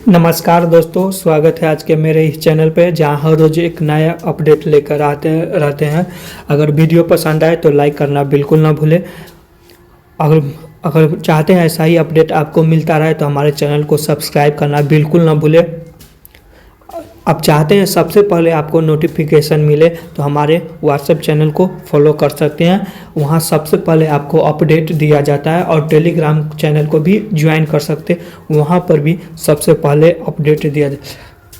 नमस्कार दोस्तों, स्वागत है आज के मेरे इस चैनल पे जहां हर रोज एक नया अपडेट लेकर आते रहते हैं। अगर वीडियो पसंद आए तो लाइक करना बिल्कुल ना भूलें। अगर अगर चाहते हैं ऐसा ही अपडेट आपको मिलता रहे तो हमारे चैनल को सब्सक्राइब करना बिल्कुल ना भूलें। आप चाहते हैं सबसे पहले आपको नोटिफिकेशन मिले तो हमारे व्हाट्सएप चैनल को फॉलो कर सकते हैं। वहां सबसे पहले आपको अपडेट दिया जाता है और टेलीग्राम चैनल को भी ज्वाइन कर सकते हैं, वहां पर भी सबसे पहले अपडेट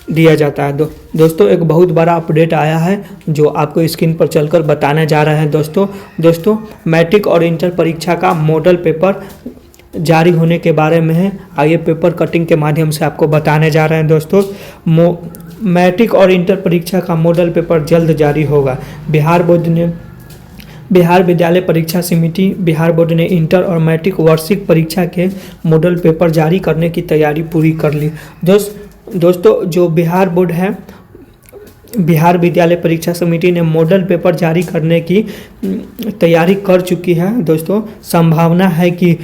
दिया जाता है। दोस्तों एक बहुत बड़ा अपडेट आया है जो आपको स्क्रीन पर चलकर बताने जा रहे हैं। दोस्तों मैट्रिक और इंटर परीक्षा का मॉडल पेपर जारी होने के बारे में है। आइए पेपर कटिंग के माध्यम से आपको बताने जा रहे हैं। दोस्तों मैट्रिक और इंटर परीक्षा का मॉडल पेपर जल्द जारी होगा। बिहार विद्यालय परीक्षा समिति बिहार बोर्ड ने इंटर और मैट्रिक वार्षिक परीक्षा के मॉडल पेपर जारी करने की तैयारी पूरी कर ली। दोस्तों जो बिहार बोर्ड है, बिहार विद्यालय परीक्षा समिति ने मॉडल पेपर जारी करने की तैयारी कर चुकी है। दोस्तों संभावना है कि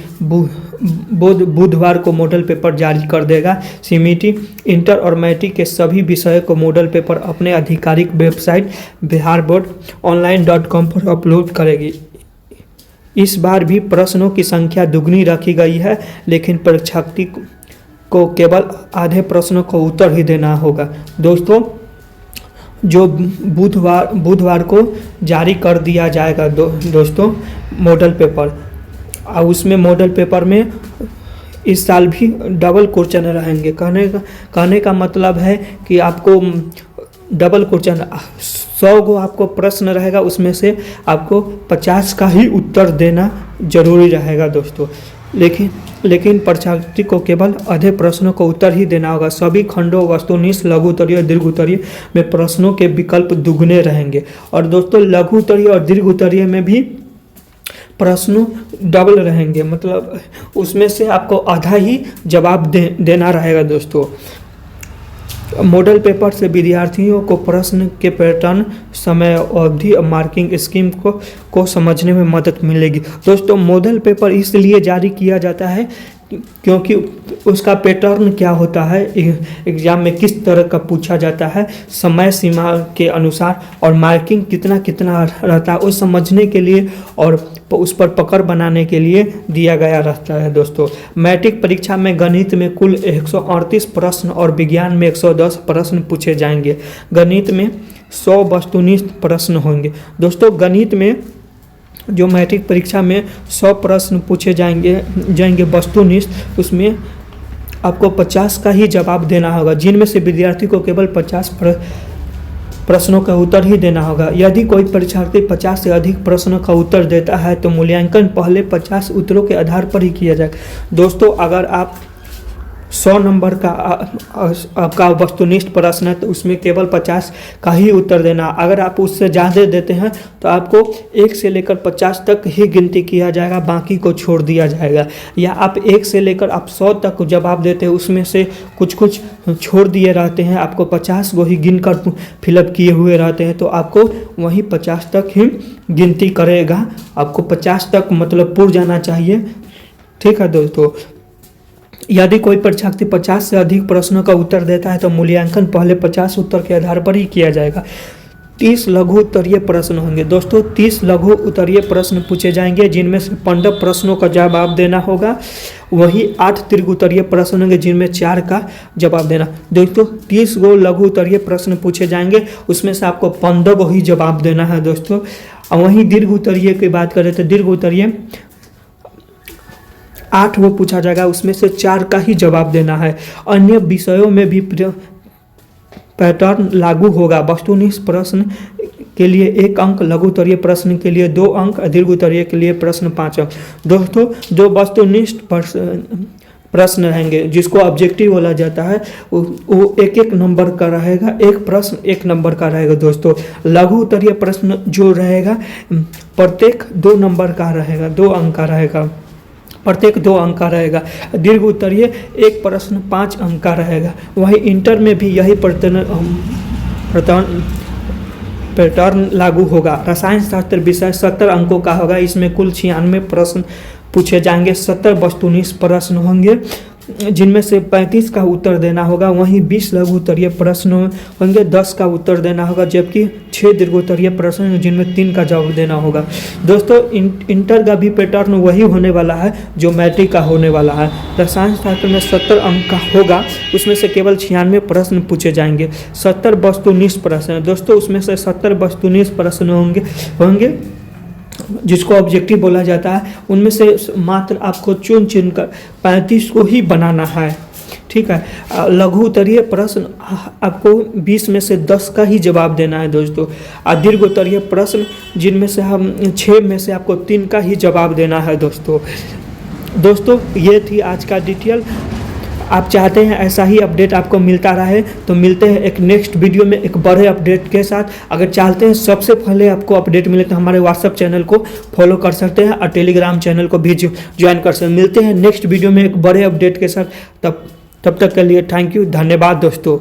बुधवार को मॉडल पेपर जारी कर देगा। समिति इंटर और मैट्रिक के सभी विषयों को मॉडल पेपर अपने आधिकारिक वेबसाइट बिहार बोर्ड online.com पर अपलोड करेगी। इस बार भी प्रश्नों की संख्या दुगनी रखी गई है, लेकिन परीक्षार्थी को केवल आधे प्रश्नों को उत्तर ही देना होगा। दोस्तों जो बुधवार को जारी कर दिया जाएगा दोस्तों मॉडल पेपर, और उसमें मॉडल पेपर में इस साल भी डबल क्वेश्चन रहेंगे। कहने का मतलब है कि आपको डबल क्वेश्चन 100 को आपको प्रश्न रहेगा, उसमें से आपको 50 का ही उत्तर देना जरूरी रहेगा दोस्तों। लेकिन परीक्षार्थी को केवल आधे प्रश्नों को उत्तर ही देना होगा। सभी खंडों, वस्तुनिष्ठ, लघु उत्तरीय, दीर्घ उत्तरीय में प्रश्नों के विकल्प दुगने रहेंगे। और दोस्तों लघु उत्तरीय और दीर्घ उत्तरीय में भी प्रश्न डबल रहेंगे, मतलब उसमें से आपको आधा ही जवाब देना रहेगा। दोस्तों मॉडल पेपर से विद्यार्थियों को प्रश्न के पैटर्न, समय अवधि और मार्किंग स्कीम को समझने में मदद मिलेगी। दोस्तों मॉडल पेपर इसलिए जारी किया जाता है क्योंकि उसका पैटर्न क्या होता है, एग्जाम में किस तरह का पूछा जाता है, समय सीमा के अनुसार और मार्किंग कितना रहता है, वो समझने के लिए और उस पर पकड़ बनाने के लिए दिया गया रहता है। दोस्तों मैट्रिक परीक्षा में गणित में कुल 138 प्रश्न और विज्ञान में 110 प्रश्न पूछे जाएंगे। गणित में 100 वस्तुनिष्ठ प्रश्न होंगे। दोस्तों गणित में जो मैट्रिक परीक्षा में 100 प्रश्न पूछे जाएंगे वस्तुनिष्ठ, उसमें आपको 50 का ही जवाब देना होगा, जिनमें से विद्यार्थी को केवल 50 प्रश्नों का उत्तर ही देना होगा। यदि कोई परीक्षार्थी 50 से अधिक प्रश्नों का उत्तर देता है तो मूल्यांकन पहले 50 उत्तरों के आधार पर ही किया जाएगा। दोस्तों अगर आप 100 नंबर का आपका वस्तुनिष्ठ प्रश्न है तो उसमें केवल 50 का ही उत्तर देना। अगर आप उससे ज़्यादा देते हैं तो आपको 1 से लेकर 50 तक ही गिनती किया जाएगा, बाकी को छोड़ दिया जाएगा। या आप 1 से लेकर आप 100 तक जवाब देते हैं, उसमें से कुछ छोड़ दिए रहते हैं, आपको 50 को ही गिनकर फिलअप किए हुए रहते हैं, तो आपको वहीं 50 तक ही गिनती करेगा। आपको 50 तक मतलब पूर जाना चाहिए। ठीक है दोस्तों, यदि कोई परीक्षार्थी 50 से अधिक प्रश्नों का उत्तर देता है तो मूल्यांकन पहले 50 उत्तर के आधार पर ही किया जाएगा। 30 लघु उत्तरीय प्रश्न होंगे। दोस्तों 30 लघु उत्तरीय प्रश्न पूछे जाएंगे, जिनमें से 15 प्रश्नों का जवाब देना होगा। वही 8 दीर्घ उत्तरीय प्रश्न होंगे, जिनमें 4 का जवाब देना। दोस्तों 30 गो लघु उत्तरीय प्रश्न पूछे जाएंगे, उसमें से आपको 15 को ही जवाब देना है। दोस्तों वहीं दीर्घ उत्तरीय की बात करें तो दीर्घ उत्तरीय 8 वो पूछा जाएगा, उसमें से 4 का ही जवाब देना है। अन्य विषयों में भी पैटर्न लागू होगा। वस्तुनिष्ठ प्रश्न के लिए 1 अंक, लघु उत्तरीय प्रश्न के लिए 2 अंक, दीर्घ उत्तरीय के लिए प्रश्न 5 अंक। दोस्तों जो वस्तुनिष्ठ प्रश्न रहेंगे, जिसको ऑब्जेक्टिव बोला जाता है, वो 1-1 नंबर का रहेगा। एक प्रश्न 1 नंबर का रहेगा। दोस्तों लघु उत्तरीय प्रश्न जो रहेगा प्रत्येक 2 नंबर का रहेगा, 2 अंक का रहेगा, प्रत्येक 2 अंक का रहेगा। दीर्घ उत्तरीय 1 प्रश्न 5 अंक का रहेगा। वहीं इंटर में भी यही पैटर्न लागू होगा। रसायन शास्त्र विषय 70 अंकों का होगा। इसमें कुल 96 प्रश्न पूछे जाएंगे, 70 वस्तुनिष्ठ प्रश्न होंगे। जिनमें से 35 का उत्तर देना होगा, वहीं 20 लघु उत्तरीय प्रश्न होंगे, 10 का उत्तर देना होगा, जबकि 6 दीर्घ उत्तरीय प्रश्न हैं जिनमें 3 का जवाब देना होगा। दोस्तों इंटर का भी पैटर्न वही होने वाला है जो मैट्रिक का होने वाला है। रसायन शास्त्र में 70 अंक का होगा, उसमें से केवल 96 प्रश्न पूछे जाएंगे। 70 वस्तुनिष्ठ प्रश्न है दोस्तों, उसमें से 70 वस्तुनिष्ठ प्रश्न होंगे जिसको ऑब्जेक्टिव बोला जाता है। उनमें से मात्र आपको चुन चुन कर 35 को ही बनाना है, ठीक है। लघु उत्तरीय प्रश्न आपको 20 में से 10 का ही जवाब देना है दोस्तों। दीर्घ उत्तरीय प्रश्न जिनमें से हम 6 में से आपको 3 का ही जवाब देना है दोस्तों ये थी आज का डिटेल। आप चाहते हैं ऐसा ही अपडेट आपको मिलता रहे तो मिलते हैं एक नेक्स्ट वीडियो में एक बड़े अपडेट के साथ। अगर चाहते हैं सबसे पहले आपको अपडेट मिले तो हमारे व्हाट्सएप चैनल को फॉलो कर सकते हैं और टेलीग्राम चैनल को भी ज्वाइन कर सकते हैं। मिलते हैं नेक्स्ट वीडियो में एक बड़े अपडेट के साथ। तब तक के लिए थैंक यू, धन्यवाद दोस्तों।